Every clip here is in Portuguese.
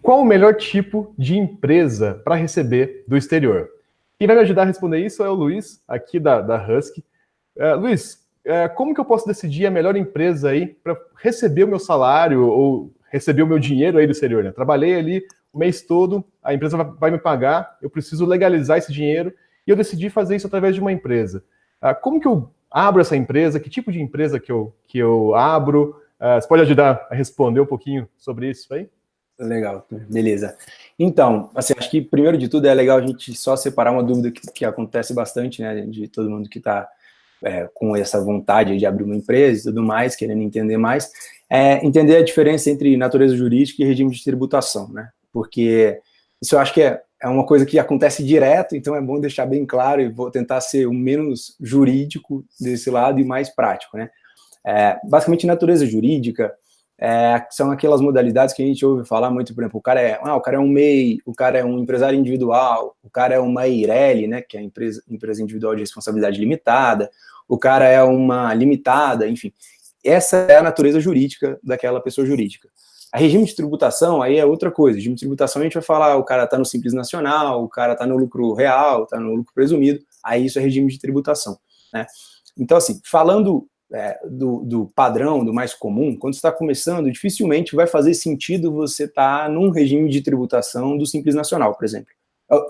Qual o melhor tipo de empresa para receber do exterior? Quem vai me ajudar a responder isso é o Luiz, aqui da Husky. Luiz, como que eu posso decidir a melhor empresa aí para receber o meu salário ou receber o meu dinheiro aí do exterior, né? Trabalhei ali o mês todo, a empresa vai me pagar, eu preciso legalizar esse dinheiro e eu decidi fazer isso através de uma empresa. Como que eu abro essa empresa? Que tipo de empresa que eu abro? Você pode ajudar a responder um pouquinho sobre isso aí? Legal, beleza. Então, assim, acho que primeiro de tudo é legal a gente só separar uma dúvida que acontece bastante, né, de todo mundo que está com essa vontade de abrir uma empresa e tudo mais, querendo entender mais, entender a diferença entre natureza jurídica e regime de tributação, né? Porque isso eu acho que é uma coisa que acontece direto, então é bom deixar bem claro e vou tentar ser o menos jurídico desse lado e mais prático, né? Basicamente, natureza jurídica são aquelas modalidades que a gente ouve falar muito, por exemplo, o cara é um MEI, o cara é um empresário individual, o cara é uma EIRELI, né, que é a empresa individual de responsabilidade limitada, o cara é uma limitada, enfim. Essa é a natureza jurídica daquela pessoa jurídica. A regime de tributação, aí é outra coisa. Regime de tributação, a gente vai falar, o cara está no Simples Nacional, o cara está no lucro real, está no lucro presumido, aí isso é regime de tributação, né? Então, assim, falando do padrão, do mais comum, quando você está começando, dificilmente vai fazer sentido você estar num regime de tributação do Simples Nacional, por exemplo.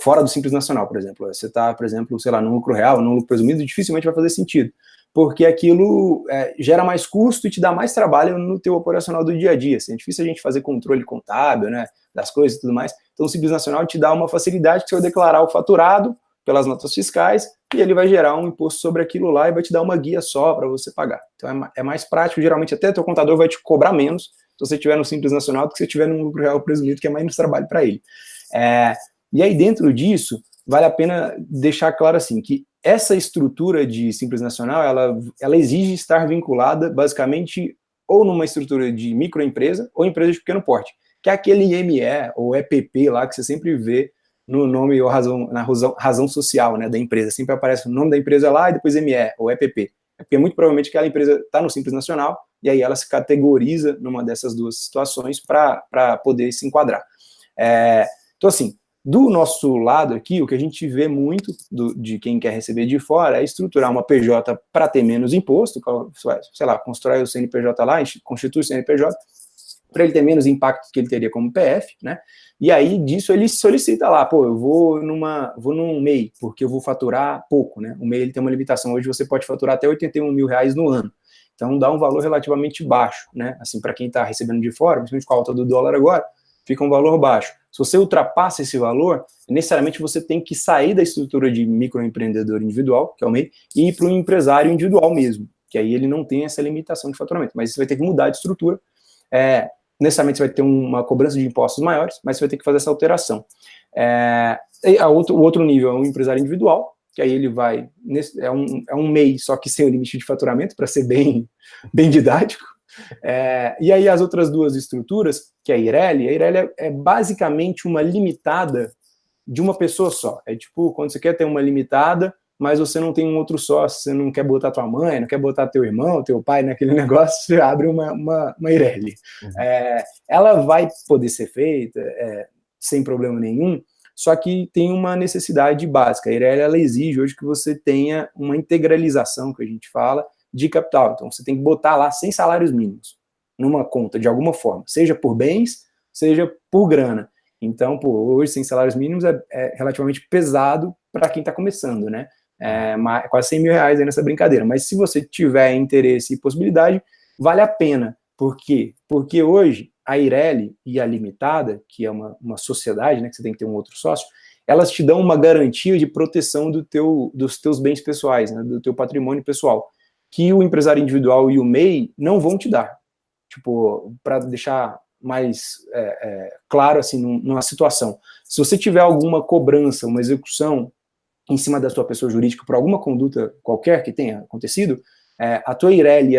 Fora do Simples Nacional, por exemplo. Você está, por exemplo, sei lá, no lucro real, no lucro presumido, dificilmente vai fazer sentido, porque aquilo gera mais custo e te dá mais trabalho no teu operacional do dia a dia. Assim, é difícil a gente fazer controle contábil, né, das coisas e tudo mais. Então, o Simples Nacional te dá uma facilidade que você vai declarar o faturado pelas notas fiscais, e ele vai gerar um imposto sobre aquilo lá e vai te dar uma guia só para você pagar. Então é mais prático, geralmente até teu contador vai te cobrar menos se você estiver no Simples Nacional do que se você estiver no lucro real presumido, que é mais trabalho para ele. E aí dentro disso, vale a pena deixar claro assim, que essa estrutura de Simples Nacional, ela exige estar vinculada basicamente ou numa estrutura de microempresa ou empresa de pequeno porte, que é aquele IME ou EPP lá que você sempre vê no nome ou na razão social, né, da empresa. Sempre aparece o nome da empresa lá e depois ME ou EPP. É porque muito provavelmente aquela empresa está no Simples Nacional e aí ela se categoriza numa dessas duas situações para poder se enquadrar. Então, assim, do nosso lado aqui, o que a gente vê muito de quem quer receber de fora é estruturar uma PJ para ter menos imposto, sei lá, constrói o CNPJ lá, constitui o CNPJ, para ele ter menos impacto que ele teria como PF, né? E aí disso ele solicita lá, pô, eu vou num MEI, porque eu vou faturar pouco, né? O MEI ele tem uma limitação, hoje você pode faturar até R$81 mil no ano. Então dá um valor relativamente baixo, né? Assim, para quem está recebendo de fora, principalmente com a alta do dólar agora, fica um valor baixo. Se você ultrapassa esse valor, necessariamente você tem que sair da estrutura de microempreendedor individual, que é o MEI, e ir para o empresário individual mesmo, que aí ele não tem essa limitação de faturamento, mas você vai ter que mudar de estrutura. Necessariamente você vai ter uma cobrança de impostos maiores, mas você vai ter que fazer essa alteração. O outro nível é um empresário individual, que aí ele vai, é um MEI, só que sem o limite de faturamento, para ser bem didático. E aí as outras duas estruturas, que é a IRELI é basicamente uma limitada de uma pessoa só. É tipo, quando você quer ter uma limitada, mas você não tem um outro sócio, você não quer botar tua mãe, não quer botar teu irmão, teu pai naquele negócio, você abre uma IRELI. Uhum. Ela vai poder ser feita sem problema nenhum, só que tem uma necessidade básica. A IRELI, ela exige hoje que você tenha uma integralização, que a gente fala, de capital. Então, você tem que botar lá 100 salários mínimos numa conta, de alguma forma, seja por bens, seja por grana. Então, hoje, 100 salários mínimos é relativamente pesado para quem está começando, né? Quase 100 mil reais aí nessa brincadeira. Mas se você tiver interesse e possibilidade, vale a pena. Por quê? Porque hoje a IRELI e a limitada, que é uma sociedade, né, que você tem que ter um outro sócio, elas te dão uma garantia de proteção dos teus bens pessoais, né, do teu patrimônio pessoal, que o empresário individual e o MEI não vão te dar. Tipo, para deixar mais claro assim numa situação. Se você tiver alguma cobrança, uma execução em cima da sua pessoa jurídica por alguma conduta qualquer que tenha acontecido, a tua IRELI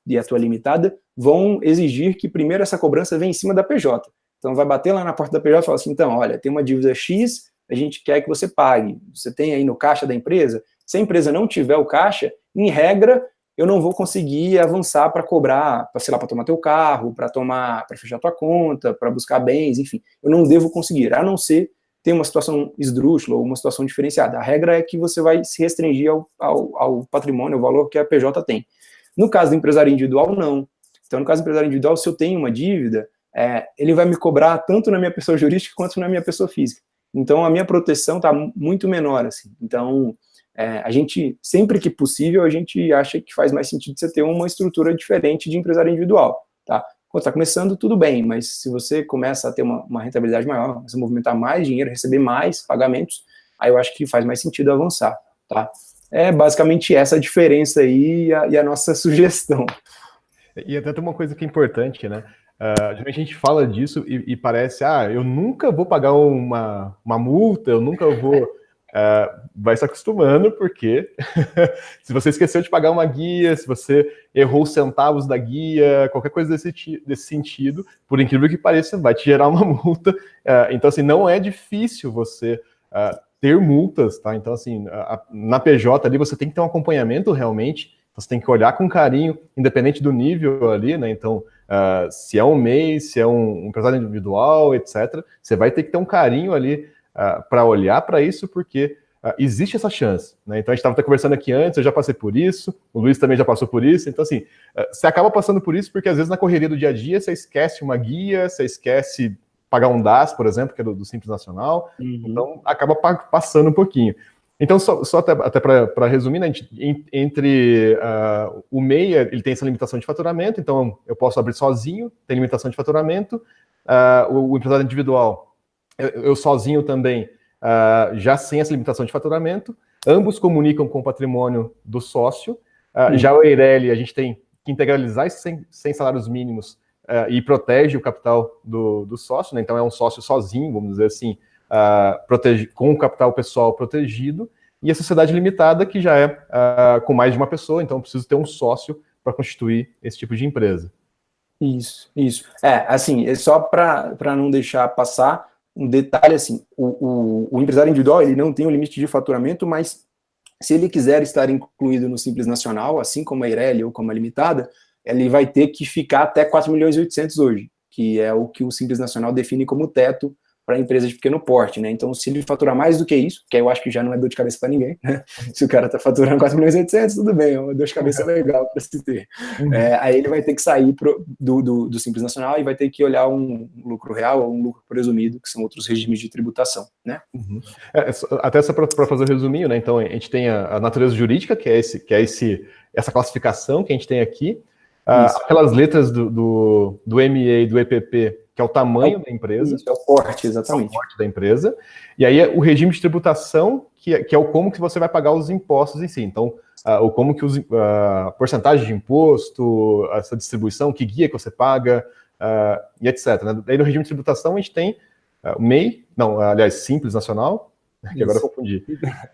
e a tua limitada vão exigir que primeiro essa cobrança venha em cima da PJ. Então vai bater lá na porta da PJ e falar assim, então, olha, tem uma dívida X, a gente quer que você pague. Você tem aí no caixa da empresa? Se a empresa não tiver o caixa, em regra, eu não vou conseguir avançar para cobrar, sei lá, para tomar teu carro, para fechar tua conta, para buscar bens, enfim, eu não devo conseguir, a não ser ter uma situação esdrúxula ou uma situação diferenciada. A regra é que você vai se restringir ao patrimônio, ao valor que a PJ tem. No caso do empresário individual, não. Então, no caso do empresário individual, se eu tenho uma dívida, ele vai me cobrar tanto na minha pessoa jurídica quanto na minha pessoa física. Então, a minha proteção está muito menor, assim. Então, a gente, sempre que possível, a gente acha que faz mais sentido você ter uma estrutura diferente de empresário individual, tá? Quando está começando, tudo bem, mas se você começa a ter uma rentabilidade maior, você movimentar mais dinheiro, receber mais pagamentos, aí eu acho que faz mais sentido avançar, tá? É basicamente essa a diferença aí e a nossa sugestão. E até tem uma coisa que é importante, né? Geralmente a gente fala disso e parece, eu nunca vou pagar uma multa, eu nunca vou... vai se acostumando, porque se você esqueceu de pagar uma guia, se você errou os centavos da guia, qualquer coisa desse sentido, por incrível que pareça, vai te gerar uma multa. Então, assim, não é difícil você ter multas, tá? Então, assim, na PJ ali, você tem que ter um acompanhamento realmente, você tem que olhar com carinho, independente do nível ali, né? Então, se é um MEI, se é um empresário individual, etc., você vai ter que ter um carinho ali para olhar para isso, porque existe essa chance, né? Então a gente estava conversando aqui antes, eu já passei por isso, o Luiz também já passou por isso, então assim, você acaba passando por isso porque às vezes na correria do dia a dia você esquece uma guia, você esquece pagar um DAS, por exemplo, que é do Simples Nacional, então acaba passando um pouquinho. Então, só até para resumir, né, entre o MEI, ele tem essa limitação de faturamento, então eu posso abrir sozinho, tem limitação de faturamento, o empresário individual, eu sozinho também, já sem essa limitação de faturamento, ambos comunicam com o patrimônio do sócio, já o EIRELI, a gente tem que integralizar esses 100 salários mínimos e protege o capital do sócio, né? Então é um sócio sozinho, vamos dizer assim, com o capital pessoal protegido, e a sociedade limitada, que já é com mais de uma pessoa, então preciso ter um sócio para constituir esse tipo de empresa. Isso. Assim, só para não deixar passar, um detalhe assim, o empresário individual, ele não tem um limite de faturamento, mas se ele quiser estar incluído no Simples Nacional, assim como a EIRELI ou como a Limitada, ele vai ter que ficar até 4.800.000 hoje, que é o que o Simples Nacional define como teto para empresas de pequeno porte, né? Então, se ele faturar mais do que isso, que eu acho que já não é dor de cabeça para ninguém, né? Se o cara está faturando 4.800.000, tudo bem, é uma dor de cabeça legal para se ter. Aí ele vai ter que sair do Simples Nacional e vai ter que olhar um lucro real ou um lucro presumido, que são outros regimes de tributação, né? Até só para fazer o resuminho, né? Então, a gente tem a natureza jurídica, que é essa classificação que a gente tem aqui, aquelas letras do ME e do EPP, que é o tamanho da empresa. Isso, é o porte, exatamente. É o porte da empresa. E aí é o regime de tributação, que é o como que você vai pagar os impostos em si. Então, o como que a porcentagem de imposto, essa distribuição, que guia que você paga, e etc. Né? Daí no regime de tributação a gente tem o MEI, Simples Nacional, que agora eu confundi.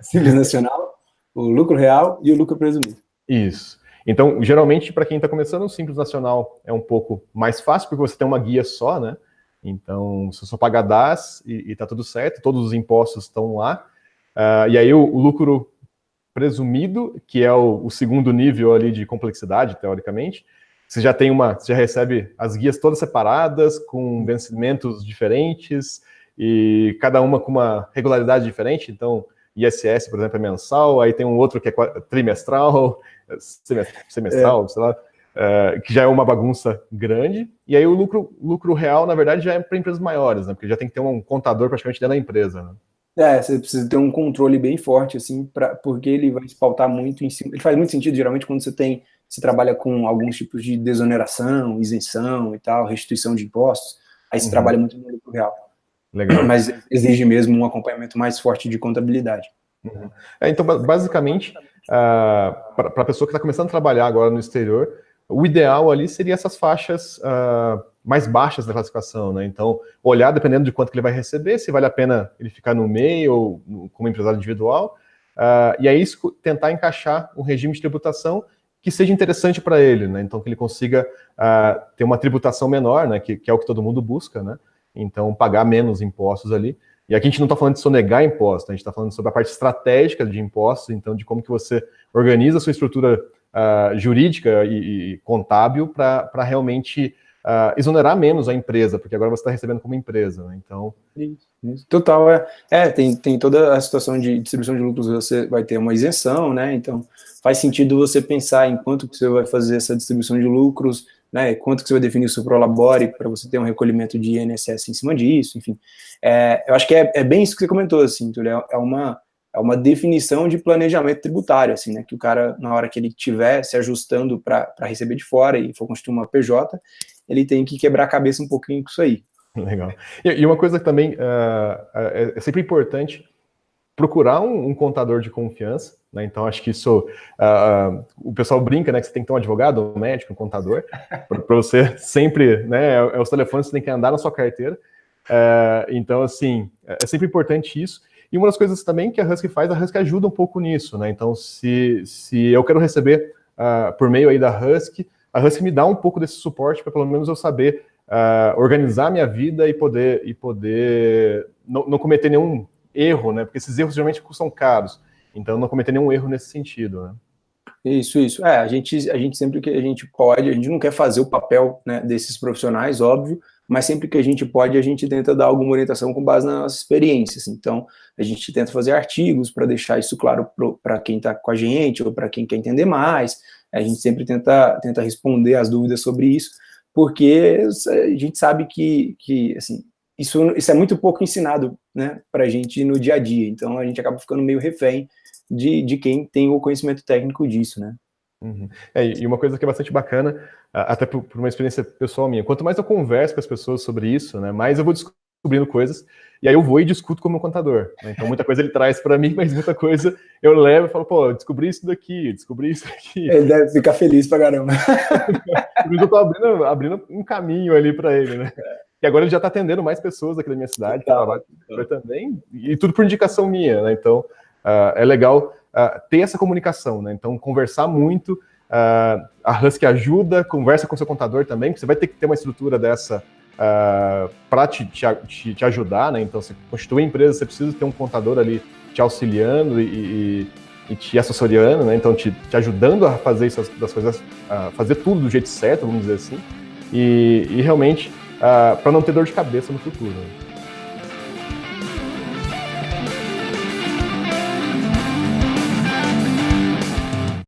Simples Nacional, o lucro real e o lucro presumido. Isso. Então, geralmente, para quem está começando, o Simples Nacional é um pouco mais fácil, porque você tem uma guia só, né? Então, você só paga DAS e está tudo certo, todos os impostos estão lá. E aí, o lucro presumido, que é o segundo nível ali de complexidade, teoricamente, você já recebe as guias todas separadas, com vencimentos diferentes, e cada uma com uma regularidade diferente. Então, ISS, por exemplo, é mensal, aí tem um outro que é trimestral, semestral, sei lá, que já é uma bagunça grande. E aí o lucro real, na verdade, já é para empresas maiores, né? Porque já tem que ter um contador praticamente dentro da empresa, né? Você precisa ter um controle bem forte, assim, porque ele vai se pautar muito em cima. Ele faz muito sentido, geralmente, quando você trabalha com alguns tipos de desoneração, isenção e tal, restituição de impostos, aí você trabalha muito no lucro real. Legal. Mas exige mesmo um acompanhamento mais forte de contabilidade. Então, basicamente, para a pessoa que está começando a trabalhar agora no exterior, o ideal ali seria essas faixas mais baixas da classificação, né? Então, olhar, dependendo de quanto que ele vai receber, se vale a pena ele ficar no MEI ou como empresário individual, e aí tentar encaixar um regime de tributação que seja interessante para ele, né? Então, que ele consiga ter uma tributação menor, né? Que é o que todo mundo busca, né? Então, pagar menos impostos ali. E aqui a gente não está falando de sonegar impostos, a gente está falando sobre a parte estratégica de impostos, então de como que você organiza a sua estrutura jurídica e contábil para realmente exonerar menos a empresa, porque agora você está recebendo como empresa, né? Então... Isso. Total, tem toda a situação de distribuição de lucros, você vai ter uma isenção, né? Então faz sentido você pensar em quanto que você vai fazer essa distribuição de lucros, né? Quanto que você vai definir o seu prolabore para você ter um recolhimento de INSS em cima disso, enfim. Eu acho que é bem isso que você comentou, assim, Túlio, é uma definição de planejamento tributário, assim, né? Que o cara, na hora que ele estiver se ajustando para receber de fora e for constituir uma PJ, ele tem que quebrar a cabeça um pouquinho com isso aí. Legal. E uma coisa que também é sempre importante procurar um contador de confiança, né? Então, acho que isso... o pessoal brinca, né? Que você tem que ter um advogado, um médico, um contador, para você sempre... né? Os telefones que você tem que andar na sua carteira. Então, assim, é sempre importante isso. E uma das coisas também que a Husky faz, a Husky ajuda um pouco nisso, né? Então, se eu quero receber por meio aí da Husky, a Husky me dá um pouco desse suporte para pelo menos eu saber organizar minha vida e poder não cometer nenhum erro, né? Porque esses erros geralmente custam caros. Então, não cometer nenhum erro nesse sentido, né? Isso. A gente sempre que a gente pode, a gente não quer fazer o papel, né, desses profissionais, óbvio, mas sempre que a gente pode, a gente tenta dar alguma orientação com base nas nossas experiências. Então, a gente tenta fazer artigos para deixar isso claro para quem está com a gente ou para quem quer entender mais. A gente sempre tenta responder as dúvidas sobre isso, porque a gente sabe que assim, isso é muito pouco ensinado, né, para a gente no dia a dia. Então, a gente acaba ficando meio refém de quem tem o conhecimento técnico disso, né? Uhum. E uma coisa que é bastante bacana, até por uma experiência pessoal minha, quanto mais eu converso com as pessoas sobre isso, né, mais eu vou descobrindo coisas, e aí eu vou e discuto com o meu contador, né? Então muita coisa ele traz para mim, mas muita coisa eu levo e falo, pô, descobri isso daqui. Ele deve ficar feliz pra caramba. Eu tô abrindo um caminho ali para ele, né? E agora ele já está atendendo mais pessoas aqui da minha cidade, que também, e tudo por indicação minha, né? Então é legal ter essa comunicação, né? Então, conversar muito, a Husky ajuda, conversa com seu contador também, porque você vai ter que ter uma estrutura dessa para te ajudar, né? Então, você constitui a empresa, você precisa ter um contador ali te auxiliando e te assessorando, né? Então, te ajudando a fazer isso, das coisas, fazer tudo do jeito certo, vamos dizer assim, e realmente para não ter dor de cabeça no futuro, né?